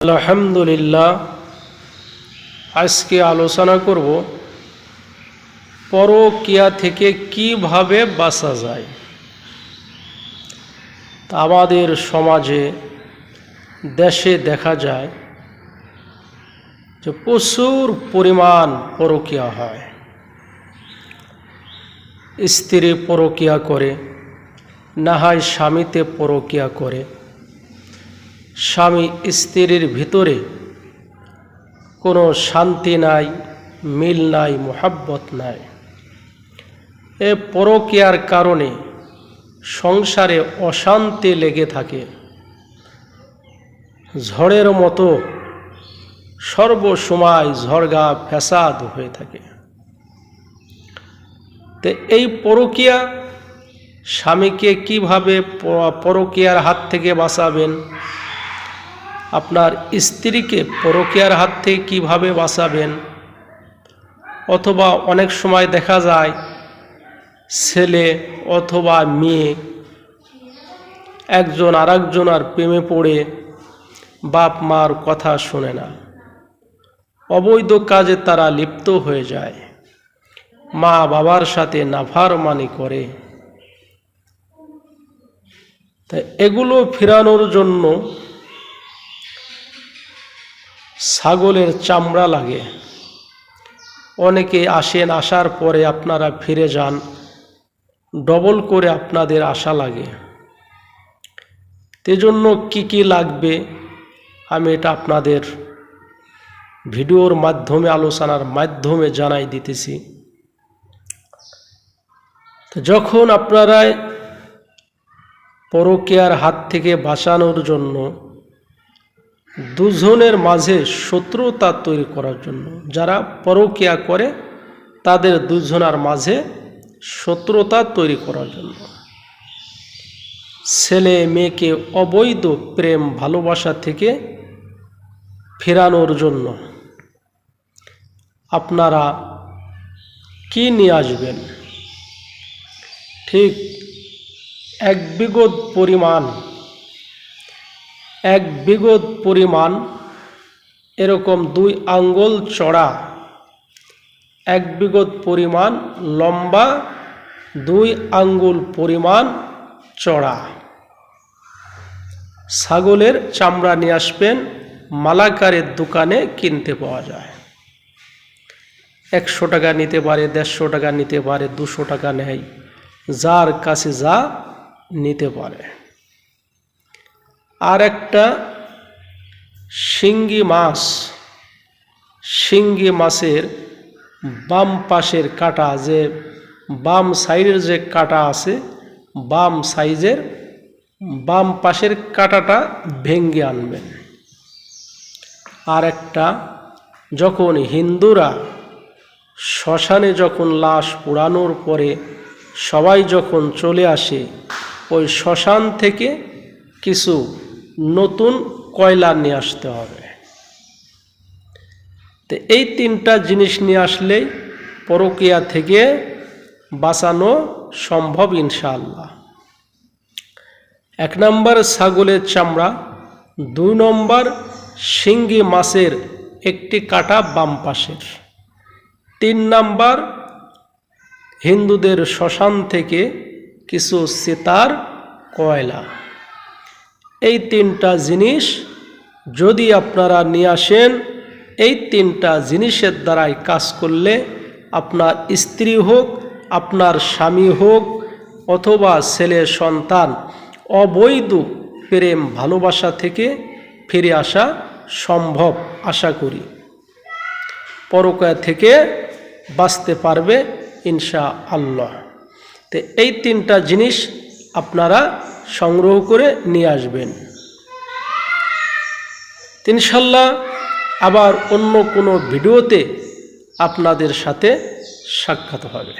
আলহামদুলিল্লাহ। আজকে আলোচনা করব পরকীয়া থেকে কিভাবে বাঁচা যায়। আমাদের সমাজে দেশে দেখা যায় যে প্রচুর পরিমাণ পরকীয়া হয়। স্ত্রী পরকীয়া করে, না হয় স্বামীতে পরকীয়া করে, স্বামী স্ত্রীর ভিতরে কোনো শান্তি নাই, মিল নাই, মোহাব্বত নাই। এ পরকীয়ার কারণে সংসারে অশান্তি লেগে থাকে, ঝড়ের মতো সর্বসময় ঝড়গা ফ্যাসাদ হয়ে থাকে। তো এই পরকীয়া স্বামীকে কিভাবে পরকীয়ার হাত থেকে বাঁচাবেন, আপনার স্ত্রীকে পরকীয়ার হাত থেকে কিভাবে বাঁচাবেন। অথবা অনেক সময় দেখা যায় ছেলে অথবা মেয়ে একজন আরেকজনের প্রেমে পড়ে বাপ মার কথা শোনে না, অবৈধ কাজে তারা লিপ্ত হয়ে যায়, মা বাবার সাথে নাফরমানি করে। তাই এগুলো ফেরানোর জন্য ছাগলের চামড়া লাগে। অনেকে আসেন, আসার পরে আপনারা ফিরে যান, ডবল করে আপনাদের আশা লাগে। তেজন্য কি কি লাগবে আমি এটা আপনাদের ভিডিওর মাধ্যমে, আলোচনার মাধ্যমে জানাই দিতেছি। তো যখন আপনারা পরকীয়ার হাত থেকে বাঁচানোর জন্য দুজনের মাঝে শত্রুতা তৈরি করার জন্য, যারা পরকীয়া করে তাদের দুজনের মাঝে শত্রুতা তৈরি করার জন্য, ছেলে মেয়েকে অবৈধ প্রেম ভালোবাসা থেকে ফেরানোর জন্য আপনারা কি নিয়ে আসবেন। ঠিক 1 বিঘত পরিমাণ এরকম 2 আঙ্গুল চড়া, 1 বিঘত পরিমাণ লম্বা, 2 আঙ্গুল পরিমাণ চড়া ছাগলের চামড়া নিয়ে আসবেন। মালাকারের দোকানে কিনতে পাওয়া যায়। 100 টাকা নিতে পারে, 150 টাকা নিতে পারে, 200 টাকা নেয়, যার কাছে যা নিতে পারে। আর একটা শিঙ্গি মাছের বাম পাশের কাটা, যে বাম সাইডের যে কাটা আছে, বাম সাইজের বাম পাশের কাটাটা ভেঙে আনবেন। আর একটা, যখন হিন্দুরা শ্মশানে যখন লাশ পোড়ানোর পরে সবাই যখন চলে আসে, ওই শ্মশান থেকে কিছু নতুন কয়লা নিয়ে আসতে হবে। তো এই 3টা জিনিস নিয়ে আসলেই পরকীয়া থেকে বাঁচানো সম্ভব ইনশাআল্লাহ। 1 নম্বর ছাগলের চামড়া, 2 নম্বর শিঙ্গি মাছের একটি কাটা বাম পাশের, 3 নম্বর হিন্দুদের শ্মশান থেকে কিছু সিতার কয়লা। এই 3টা জিনিস যদি আপনারা নিয়ে আসেন, এই 3টা জিনিসের দ্বারাই কাজ করলে আপনার স্ত্রী হোক, আপনার স্বামী হোক, অথবা ছেলে সন্তান অবৈধ প্রেম ভালোবাসা থেকে ফিরে আসা সম্ভব। আশা করি পরকীয়া থেকে বাঁচতে পারবে ইনশাআল্লাহ। তো এই 3টা জিনিস আপনারা সংগ্রহ করে নিয়ে আসবেন। ইনশাআল্লাহ আবার অন্য কোনো ভিডিওতে আপনাদের সাথে সাক্ষাৎ হবে।